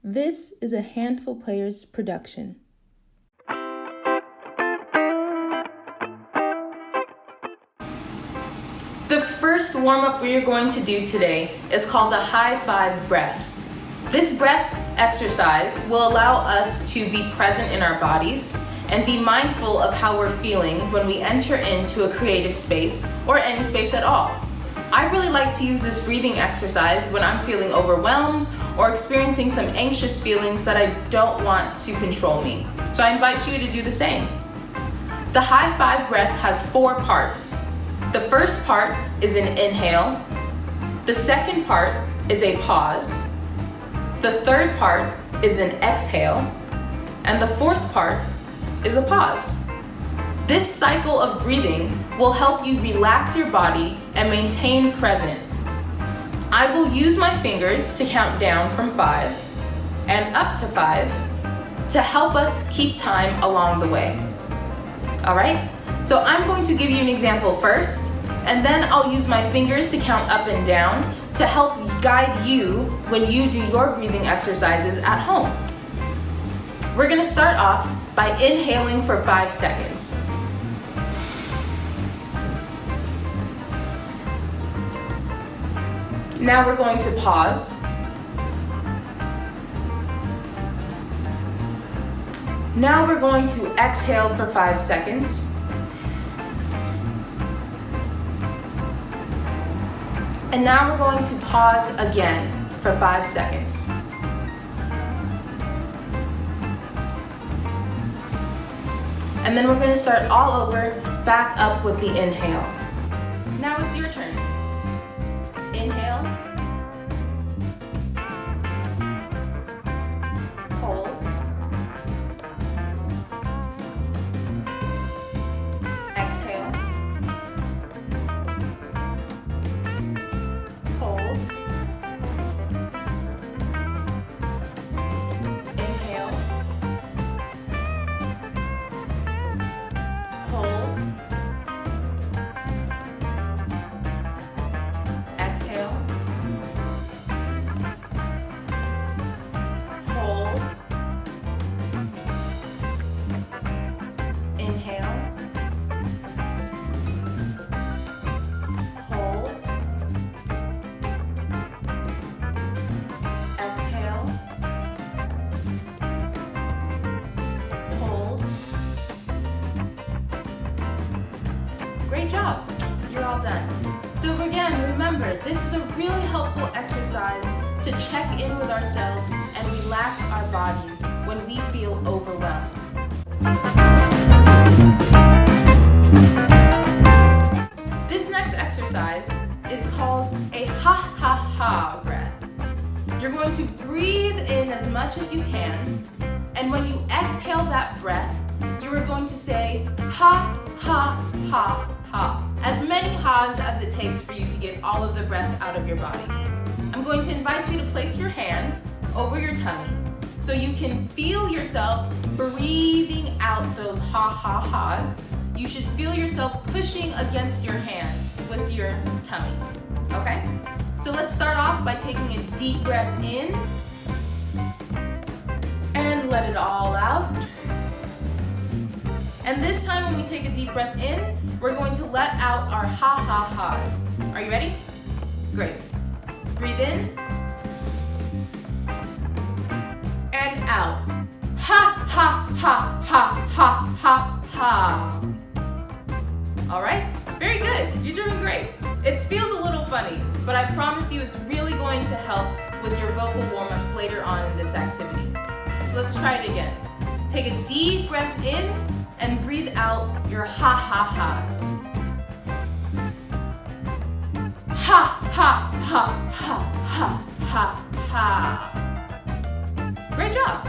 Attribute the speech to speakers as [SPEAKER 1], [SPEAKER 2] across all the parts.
[SPEAKER 1] This is a Handful Players production. The first warm-up we are going to do today is called a high five breath. This breath exercise will allow us to be present in our bodies and be mindful of how we're feeling when we enter into a creative space or any space at all. I really like to use this breathing exercise when I'm feeling overwhelmed or experiencing some anxious feelings that I don't want to control me. So I invite you to do the same. The high five breath has 4 parts. The first part is an inhale. The second part is a pause. The third part is an exhale. And the fourth part is a pause. This cycle of breathing will help you relax your body and maintain present. I will use my fingers to count down from 5 and up to 5 to help us keep time along the way. All right? So I'm going to give you an example first, and then I'll use my fingers to count up and down to help guide you when you do your breathing exercises at home. We're gonna start off by inhaling for 5 seconds. Now we're going to pause. Now we're going to exhale for 5 seconds. And now we're going to pause again for 5 seconds. And then we're going to start all over, back up with the inhale. Now it's your turn. Inhale. Hold. Exhale. Hold. Inhale. Hold. Exhale. Hold. Inhale. Hold. Exhale. Hold. Great job. You're all done. So again, remember, this is a really helpful exercise to check in with ourselves and relax our bodies when we feel overwhelmed. This next exercise is called a ha-ha-ha breath. You're going to breathe in as much as you can, and when you exhale that breath, you are going to say ha, ha, ha, ha. As many ha's as it takes for you to get all of the breath out of your body. I'm going to invite you to place your hand over your tummy so you can feel yourself breathing out those ha-ha-ha's. You should feel yourself pushing against your hand with your tummy, okay? So let's start off by taking a deep breath in and let it all out. And this time when we take a deep breath in, we're going to let out our ha-ha-ha's. Are you ready? Great. Breathe in. And out. Ha, ha, ha, ha, ha, ha, ha. All right? Very good. You're doing great. It feels a little funny, but I promise you it's really going to help with your vocal warm-ups later on in this activity. So let's try it again. Take a deep breath in and breathe out your ha-ha-ha's. Ha, ha, ha, ha, ha, ha, ha. Great job.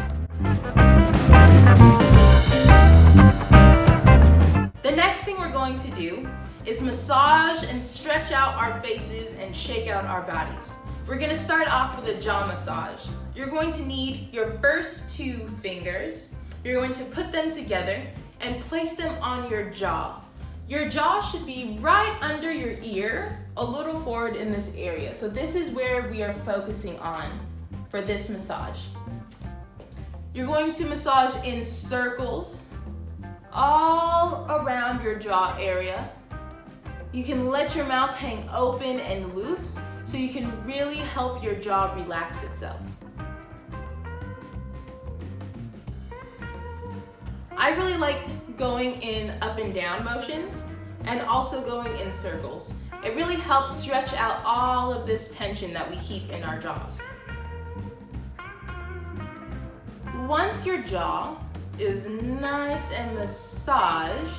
[SPEAKER 1] The next thing we're going to do is massage and stretch out our faces and shake out our bodies. We're gonna start off with a jaw massage. You're going to need your first 2 fingers. You're going to put them together and place them on your jaw. Your jaw should be right under your ear, a little forward in this area. So this is where we are focusing on, for this massage. You're going to massage in circles all around your jaw area. You can let your mouth hang open and loose so you can really help your jaw relax itself. I really like going in up and down motions and also going in circles. It really helps stretch out all of this tension that we keep in our jaws. Once your jaw is nice and massaged,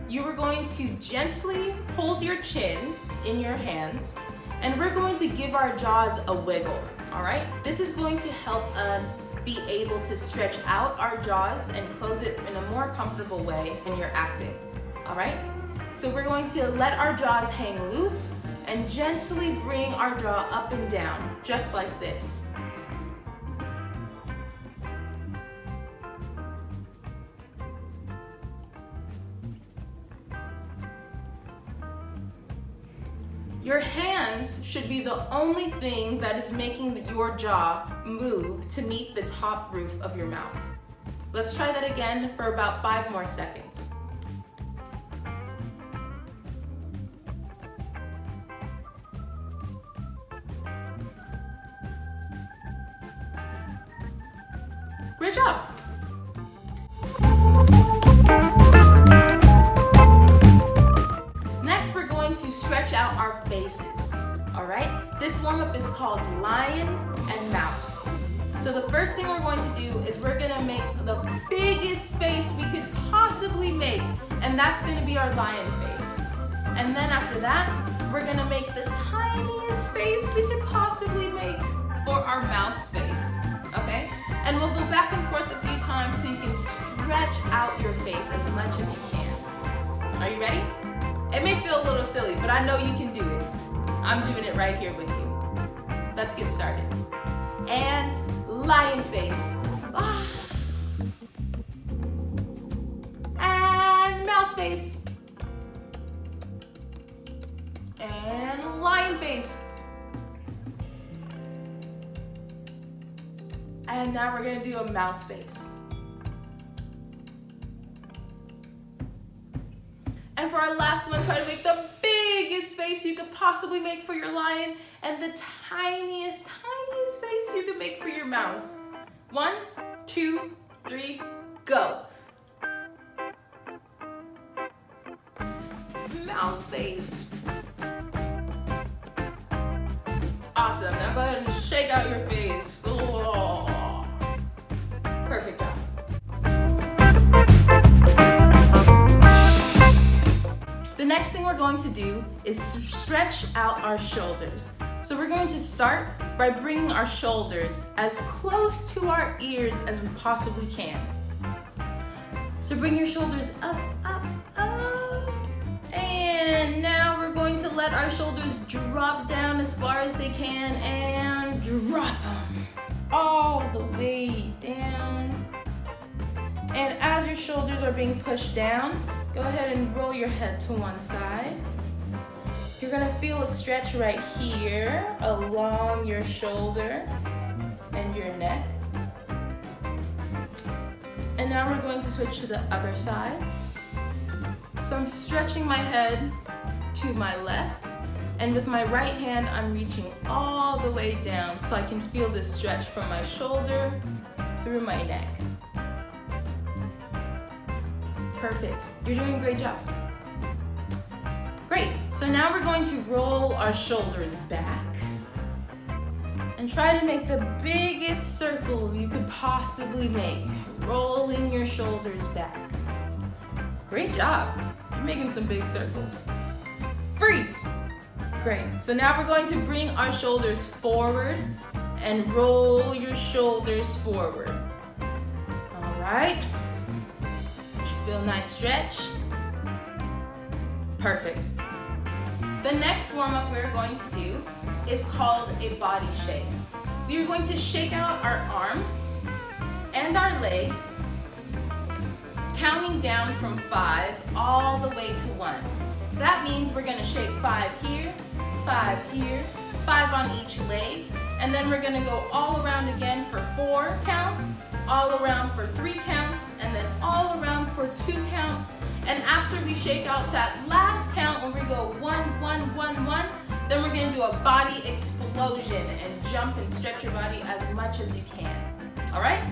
[SPEAKER 1] you are going to gently hold your chin in your hands, and we're going to give our jaws a wiggle, all right? This is going to help us be able to stretch out our jaws and close it in a more comfortable way when you're acting, all right? So we're going to let our jaws hang loose and gently bring our jaw up and down, just like this. Your hands should be the only thing that is making your jaw move to meet the top roof of your mouth. Let's try that again for about 5 more seconds. Great job. Next, we're going to stretch out our faces, all right? This warm-up is called lion and mouse. So the first thing we're going to do is we're gonna make the biggest face we could possibly make, and that's gonna be our lion face. And then after that, we're gonna make the tiniest face we could possibly make for our mouse face, okay? And we'll go back and forth a few times so you can stretch out your face as much as you can. Are you ready? It may feel a little silly, but I know you can do it. I'm doing it right here with you. Let's get started. And lion face. Ah. And mouse face. And lion face. And now we're gonna do a mouse face. And for our last one, try to make the biggest face you could possibly make for your lion and the tiniest face you could make for your mouse. 1, 2, 3, go. Mouse face. Awesome, now go ahead and shake out your face. Oh. Perfect job. The next thing we're going to do is stretch out our shoulders. So we're going to start by bringing our shoulders as close to our ears as we possibly can. So bring your shoulders up, up, up. And now we're going to let our shoulders drop down as far as they can and drop them all the way down. And as your shoulders are being pushed down, go ahead and roll your head to one side. You're gonna feel a stretch right here along your shoulder and your neck. And now we're going to switch to the other side. So I'm stretching my head to my left, and with my right hand, I'm reaching all the way down so I can feel this stretch from my shoulder through my neck. Perfect. You're doing a great job. Great. So now we're going to roll our shoulders back and try to make the biggest circles you could possibly make, rolling your shoulders back. Great job. You're making some big circles. Freeze. Great. So now we're going to bring our shoulders forward and roll your shoulders forward. All right. Feel a nice stretch. Perfect. The next warm-up we're going to do is called a body shake. We are going to shake out our arms and our legs, counting down from 5 all the way to 1. That means we're going to shake 5 here, 5 here, 5 on each leg, and then we're gonna go all around again for 4 counts, all around for 3 counts, and then all around for 2 counts. And after we shake out that last count when we go 1, 1, 1, 1, then we're gonna do a body explosion and jump and stretch your body as much as you can. All right?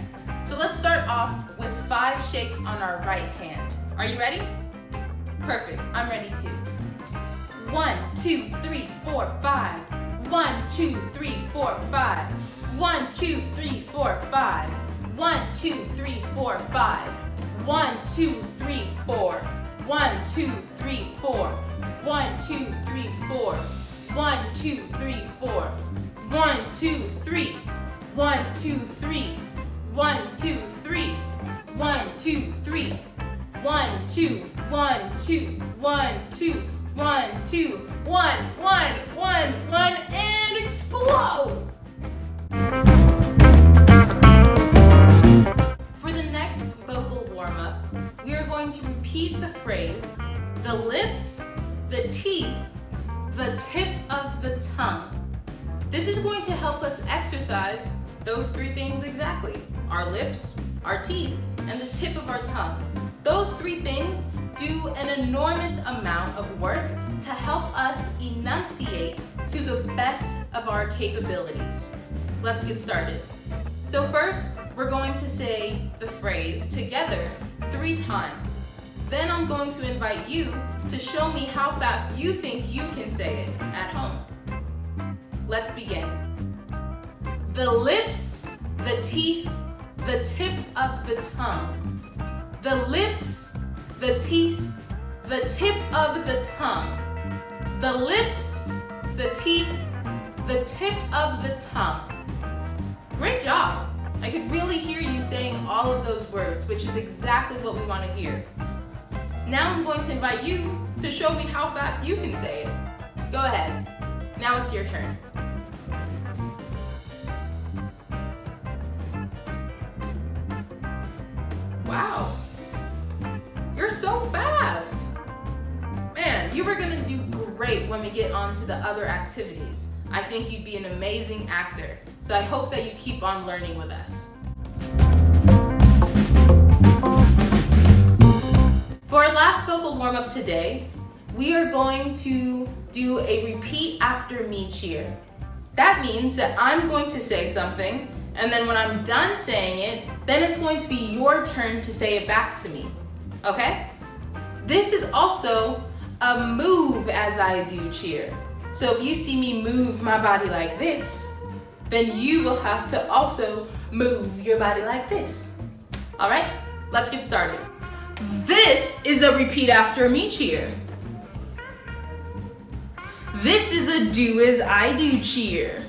[SPEAKER 1] So let's start off with 5 shakes on our right hand. Are you ready? Perfect, I'm ready too. 1, 2, 3, 4, 5. 1, 2, 3, 4, 5. 1, 2, 3, 4, 5. 1, 2, 3, 4, 5. 1, 2, 3, 4. 1, 2, 3, 4. 1, 2, 3, 4. 1, 2, 3, 4. 1, 2, 3. 1, 2, 3. 1, 2, 3. 1, 2, 3. 1, 2, 1, 2, 1, 2, 1, 2, 1, 1, 1, 1, and explode! For the next vocal warm-up, we are going to repeat the phrase, the lips, the teeth, the tip of the tongue. This is going to help us exercise those 3 things exactly. Our lips, our teeth, and the tip of our tongue. Those 3 things do an enormous amount of work to help us enunciate to the best of our capabilities. Let's get started. So first, we're going to say the phrase together 3 times. Then I'm going to invite you to show me how fast you think you can say it at home. Let's begin. The lips, the teeth, the tip of the tongue. The lips, the teeth, the tip of the tongue. The lips, the teeth, the tip of the tongue. Great job. I could really hear you saying all of those words, which is exactly what we want to hear. Now I'm going to invite you to show me how fast you can say it. Go ahead. Now it's your turn. Wow. You're so fast. Man, you were gonna do great when we get on to the other activities. I think you'd be an amazing actor. So I hope that you keep on learning with us. For our last vocal warm-up today, we are going to do a repeat after me cheer. That means that I'm going to say something, and then when I'm done saying it, then it's going to be your turn to say it back to me. Okay? This is also a move as I do cheer. So if you see me move my body like this, then you will have to also move your body like this. All right, let's get started. This is a repeat after me cheer. This is a do as I do cheer.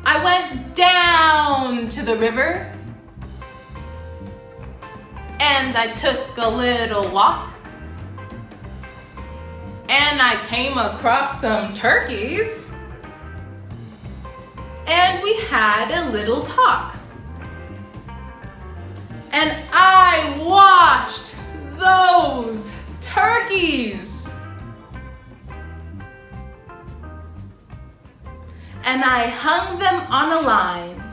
[SPEAKER 1] I went down to the river and I took a little walk and I came across some turkeys and we had a little talk. And I washed those turkeys. And I hung them on a line.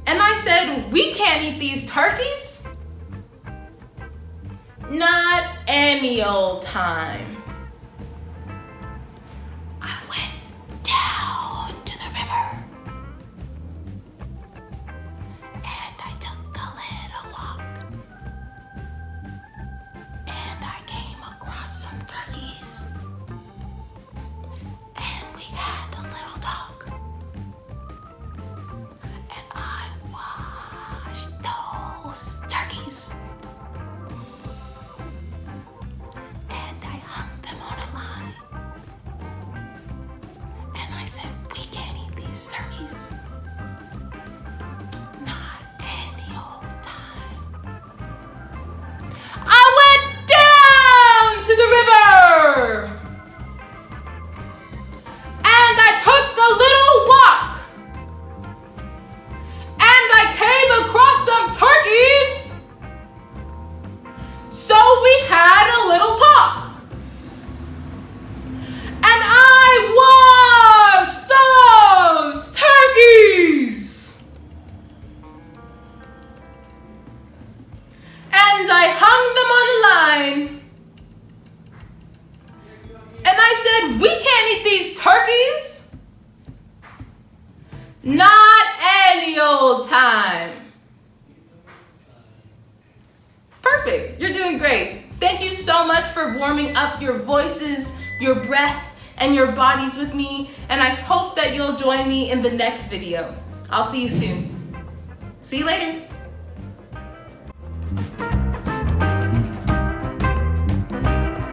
[SPEAKER 1] And I said, we can't eat these turkeys. Not any old time. I went down to the river. And I took a little walk. And I came across some turkeys. And we had a little talk. And I washed those turkeys. And I hung them on a line. And I said, we can't eat these turkeys. Not any old time. I went down to the river. And I took a little walk. And I came across some turkeys. So we had a little talk. And can't eat these turkeys? Not any old time. Perfect, you're doing great. Thank you so much for warming up your voices, your breath, and your bodies with me, and I hope that you'll join me in the next video. I'll see you soon. See you later.